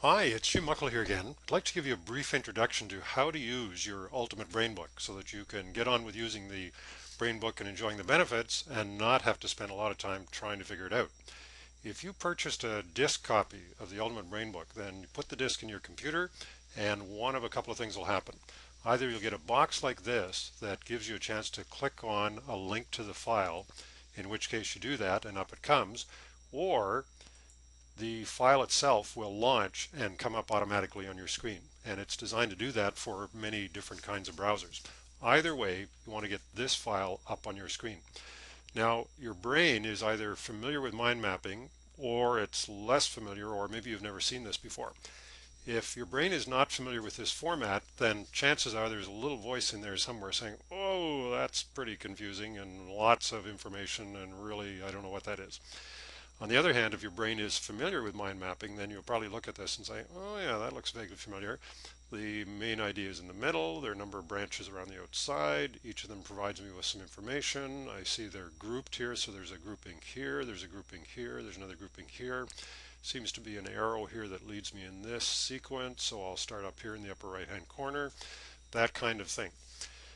Hi, it's Jim Muckle here again. I'd like to give you a brief introduction to how to use your Ultimate Brainbook so that you can get on with using the Brainbook and enjoying the benefits and not have to spend a lot of time trying to figure it out. If you purchased a disk copy of the Ultimate Brainbook, then you put the disk in your computer and one of a couple of things will happen. Either you'll get a box like this that gives you a chance to click on a link to the file, in which case you do that and up it comes, or the file itself will launch and come up automatically on your screen. And it's designed to do that for many different kinds of browsers. Either way, you want to get this file up on your screen. Now, your brain is either familiar with mind mapping or it's less familiar, or maybe you've never seen this before. If your brain is not familiar with this format, then chances are there's a little voice in there somewhere saying, oh, that's pretty confusing and lots of information and really I don't know what that is. On the other hand, if your brain is familiar with mind mapping, then you'll probably look at this and say, oh yeah, that looks vaguely familiar. The main idea is in the middle. There are a number of branches around the outside. Each of them provides me with some information. I see they're grouped here, so there's a grouping here, there's a grouping here, there's another grouping here. Seems to be an arrow here that leads me in this sequence, so I'll start up here in the upper right hand corner, that kind of thing.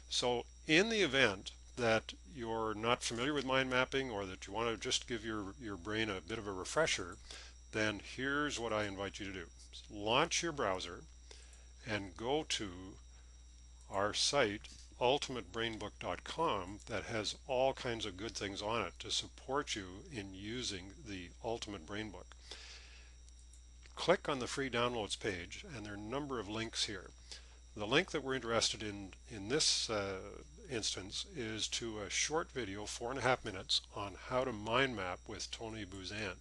So in the event that you're not familiar with mind mapping or that you want to just give your brain a bit of a refresher, then here's what I invite you to do. Launch your browser and go to our site ultimatebrainbook.com that has all kinds of good things on it to support you in using the Ultimate Brainbook. Click on the free downloads page and there are a number of links here. The link that we're interested in this instance is to a short video, 4.5 minutes, on how to mind map with Tony Buzan.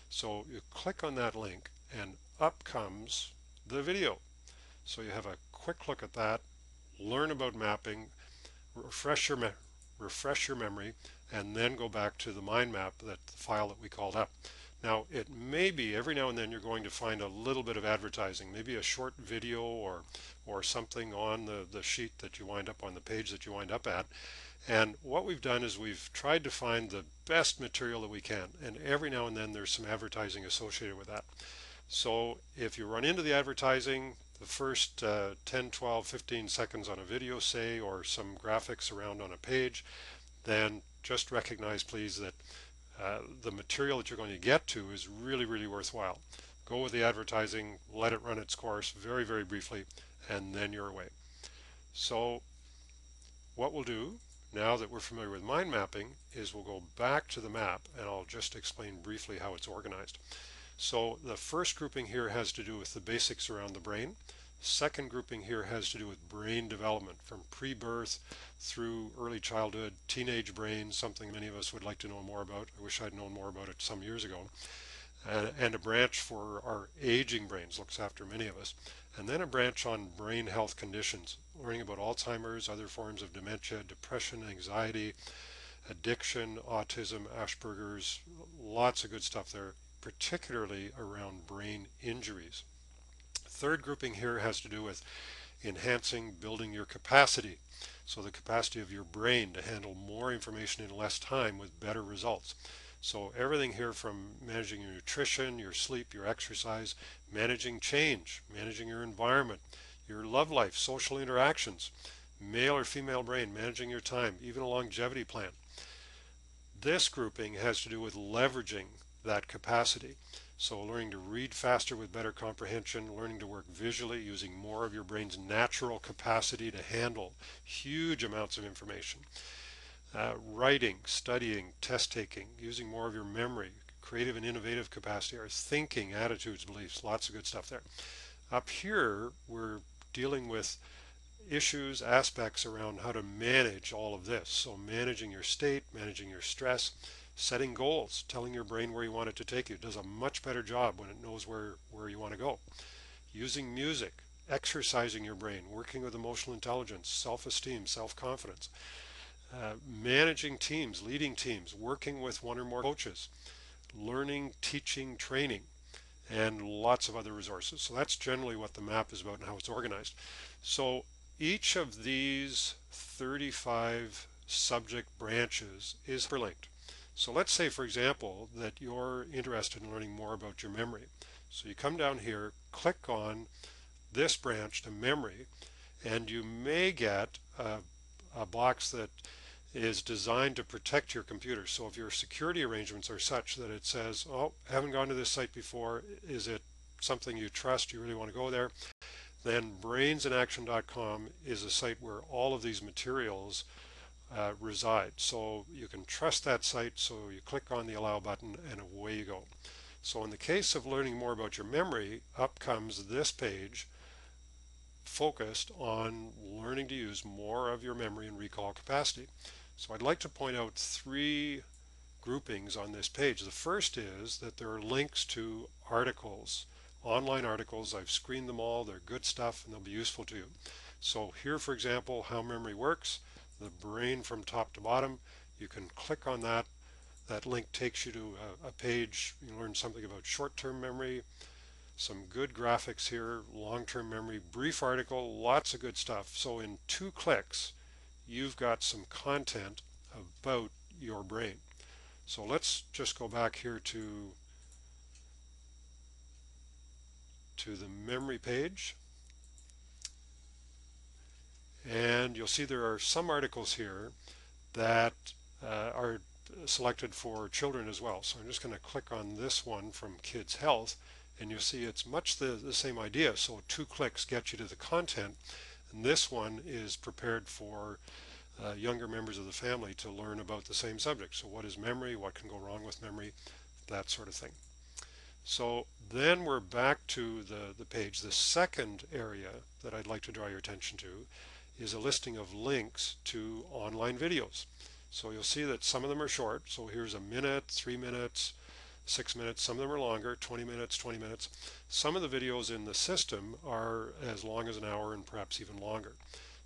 So you click on that link and up comes the video. So you have a quick look at that, learn about mapping, refresh your, refresh your memory, and then go back to the mind map, the file that we called up. Now, it may be every now and then you're going to find a little bit of advertising, maybe a short video or something on the sheet that you wind up on, the page that you wind up at. And what we've done is we've tried to find the best material that we can. And every now and then there's some advertising associated with that. So if you run into the advertising, the first 10, 12, 15 seconds on a video, say, or some graphics around on a page, then just recognize, please, that the material that you're going to get to is really, really worthwhile. Go with the advertising, let it run its course very, very briefly, and then you're away. So what we'll do now that we're familiar with mind mapping is we'll go back to the map and I'll just explain briefly how it's organized. So the first grouping here has to do with the basics around the brain. Second grouping here has to do with brain development from pre-birth through early childhood, teenage brain, something many of us would like to know more about. I wish I'd known more about it some years ago. And a branch for our aging brains, looks after many of us. And then a branch on brain health conditions, learning about Alzheimer's, other forms of dementia, depression, anxiety, addiction, autism, Asperger's, lots of good stuff there, particularly around brain injuries. Third grouping here has to do with enhancing, building your capacity. So the capacity of your brain to handle more information in less time with better results. So everything here from managing your nutrition, your sleep, your exercise, managing change, managing your environment, your love life, social interactions, male or female brain, managing your time, even a longevity plan. This grouping has to do with leveraging that capacity. So learning to read faster with better comprehension, learning to work visually, using more of your brain's natural capacity to handle huge amounts of information. Writing, studying, test taking, using more of your memory, creative and innovative capacity, our thinking, attitudes, beliefs, lots of good stuff there. Up here, we're dealing with issues, aspects around how to manage all of this. So managing your state, managing your stress, setting goals, telling your brain where you want it to take you. It does a much better job when it knows where you want to go. Using music, exercising your brain, working with emotional intelligence, self-esteem, self-confidence. Managing teams, leading teams, working with one or more coaches, learning, teaching, training, and lots of other resources. So that's generally what the map is about and how it's organized. So each of these 35 subject branches is hyperlinked. So let's say, for example, that you're interested in learning more about your memory. So you come down here, click on this branch to memory, and you may get a box that is designed to protect your computer. So if your security arrangements are such that it says, oh, haven't gone to this site before, is it something you trust, you really want to go there, then brainsinAction.com is a site where all of these materials reside. So you can trust that site, so you click on the allow button and away you go. So in the case of learning more about your memory, up comes this page focused on learning to use more of your memory and recall capacity. So I'd like to point out three groupings on this page. The first is that there are links to articles, online articles. I've screened them all. They're good stuff and they'll be useful to you. So here, for example, how memory works, the brain from top to bottom. You can click on that. That link takes you to a page. You learn something about short-term memory, some good graphics here, long-term memory, brief article, lots of good stuff. So in 2 clicks, you've got some content about your brain. So let's just go back here to the memory page. And you'll see there are some articles here that are selected for children as well. So I'm just going to click on this one from Kids Health, and you'll see it's much the same idea. So 2 clicks get you to the content, and this one is prepared for younger members of the family to learn about the same subject. So what is memory, what can go wrong with memory, that sort of thing. So then we're back to the page. The second area that I'd like to draw your attention to is a listing of links to online videos. So you'll see that some of them are short. So here's a minute, 3 minutes, 6 minutes. Some of them are longer, 20 minutes, 20 minutes. Some of the videos in the system are as long as an hour and perhaps even longer.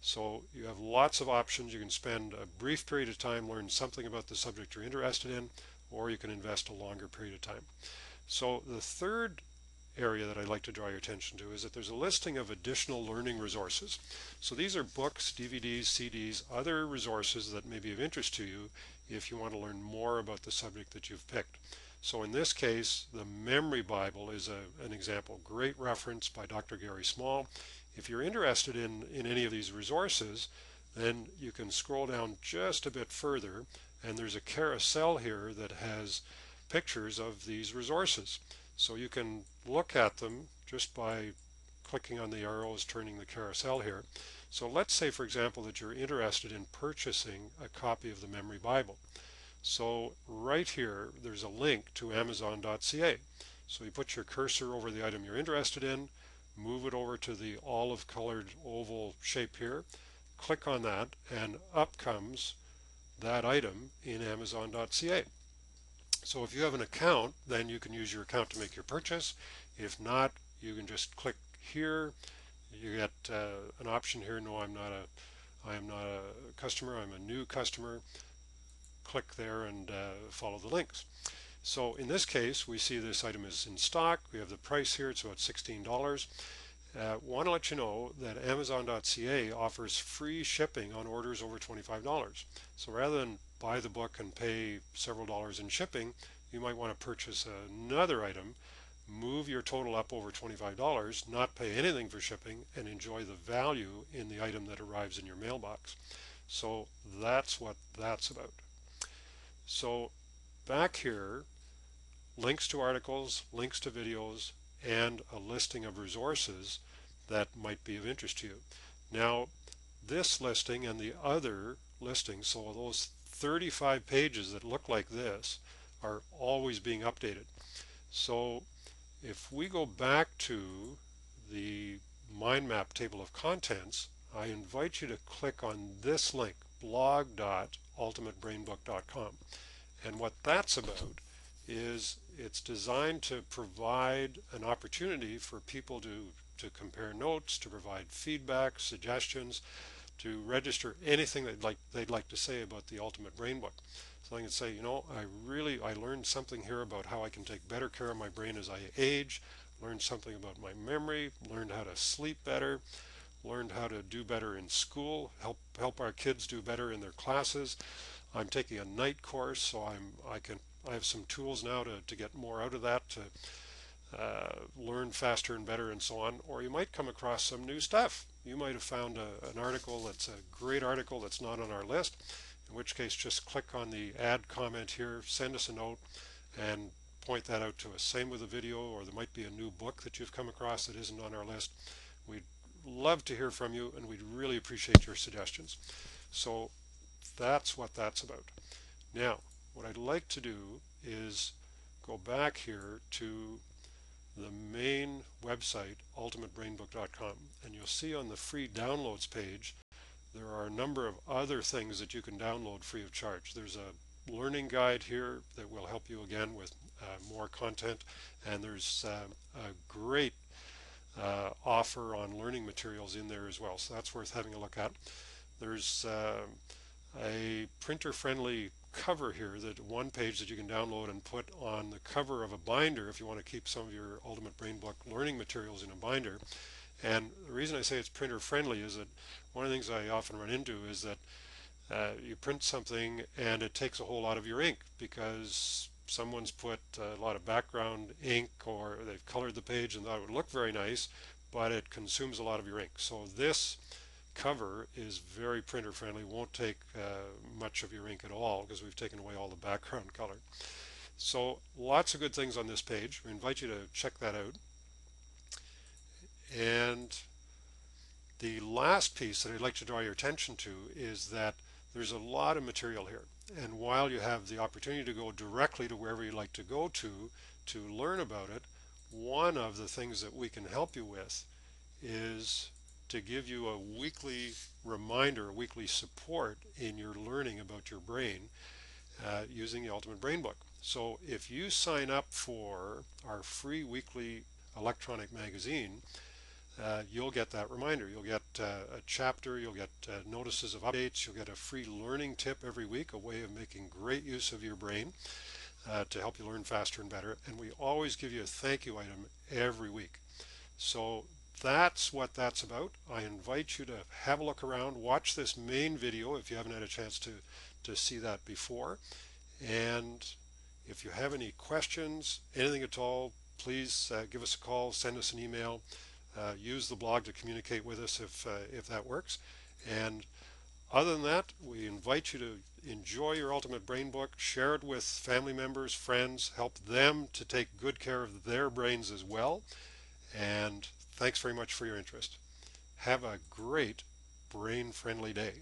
So you have lots of options. You can spend a brief period of time, learn something about the subject you're interested in, or you can invest a longer period of time. So the third area that I'd like to draw your attention to is that there's a listing of additional learning resources. So these are books, DVDs, CDs, other resources that may be of interest to you if you want to learn more about the subject that you've picked. So in this case, the Memory Bible is an example. Great reference by Dr. Gary Small. If you're interested in any of these resources, then you can scroll down just a bit further, and there's a carousel here that has pictures of these resources. So you can look at them just by clicking on the arrows, turning the carousel here. So let's say, for example, that you're interested in purchasing a copy of the Memory Bible. So right here, there's a link to Amazon.ca. So you put your cursor over the item you're interested in, move it over to the olive-colored oval shape here, click on that, and up comes that item in Amazon.ca. So if you have an account, then you can use your account to make your purchase. If not, you can just click here. You get an option here. No, I am not a customer. I'm a new customer. Click there and follow the links. So in this case, we see this item is in stock. We have the price here. It's about $16. Want to let you know that Amazon.ca offers free shipping on orders over $25. So rather than buy the book and pay several dollars in shipping, you might want to purchase another item, move your total up over $25, not pay anything for shipping, and enjoy the value in the item that arrives in your mailbox. So that's what that's about. So back here, links to articles, links to videos, and a listing of resources that might be of interest to you. Now, this listing and the other listings, so those 35 pages that look like this, are always being updated. So if we go back to the mind map table of contents, I invite you to click on this link, blog.ultimatebrainbook.com. And what that's about is it's designed to provide an opportunity for people to compare notes, to provide feedback, suggestions, to register anything they'd like to say about the Ultimate Brain Book. So I can say, you know, I learned something here about how I can take better care of my brain as I age, learned something about my memory, learned how to sleep better, learned how to do better in school, help our kids do better in their classes. I'm taking a night course, so I have some tools now to get more out of that, to learn faster and better and so on, or you might come across some new stuff. You might have found an article that's a great article that's not on our list, in which case just click on the add comment here, send us a note, and point that out to us. Same with a video, or there might be a new book that you've come across that isn't on our list. We'd love to hear from you, and we'd really appreciate your suggestions. So that's what that's about. Now, what I'd like to do is go back here to the main website, ultimatebrainbook.com, and you'll see on the free downloads page there are a number of other things that you can download free of charge. There's a learning guide here that will help you again with more content, and there's a great offer on learning materials in there as well, so that's worth having a look at. There's a printer-friendly cover here, that one page that you can download and put on the cover of a binder if you want to keep some of your Ultimate Brain Book learning materials in a binder. And the reason I say it's printer friendly is that one of the things I often run into is that you print something and it takes a whole lot of your ink because someone's put a lot of background ink, or they've colored the page and thought it would look very nice, but it consumes a lot of your ink. So this cover is very printer friendly, won't take much of your ink at all because we've taken away all the background color. So lots of good things on this page. We invite you to check that out. And the last piece that I'd like to draw your attention to is that there's a lot of material here, and while you have the opportunity to go directly to wherever you'd like to go to learn about it, one of the things that we can help you with is to give you a weekly reminder, a weekly support in your learning about your brain using the Ultimate Brain Book. So if you sign up for our free weekly electronic magazine, you'll get that reminder. You'll get a chapter, you'll get notices of updates, you'll get a free learning tip every week, a way of making great use of your brain to help you learn faster and better. And we always give you a thank you item every week. So that's what that's about. I invite you to have a look around, watch this main video if you haven't had a chance to see that before. And if you have any questions, anything at all, please give us a call, send us an email. Use the blog to communicate with us if that works. And other than that, we invite you to enjoy your Ultimate Brain Book, share it with family members, friends, help them to take good care of their brains as well. And thanks very much for your interest. Have a great brain-friendly day.